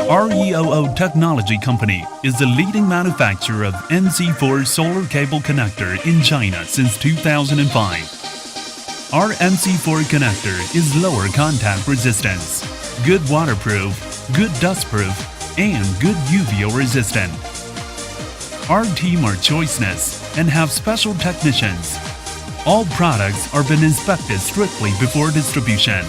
REOO Technology Company is the leading manufacturer of MC4 solar cable connector in China since 2005. Our MC4 connector is lower contact resistance, good waterproof, good dustproof, and good UV resistant. Our team are choiceless and have special technicians. All products are been inspected strictly before distribution.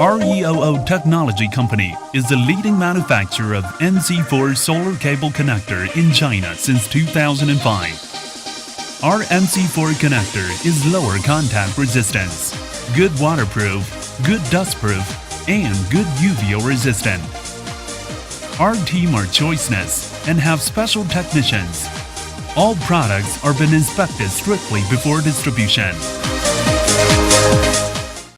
REOO Technology Company is the leading manufacturer of MC4 solar cable connector in China since 2005. Our MC4 connector is lower contact resistance, good waterproof, good dustproof, and good UV resistant. Our team are choiceless and have special technicians. All products are been inspected strictly before distribution.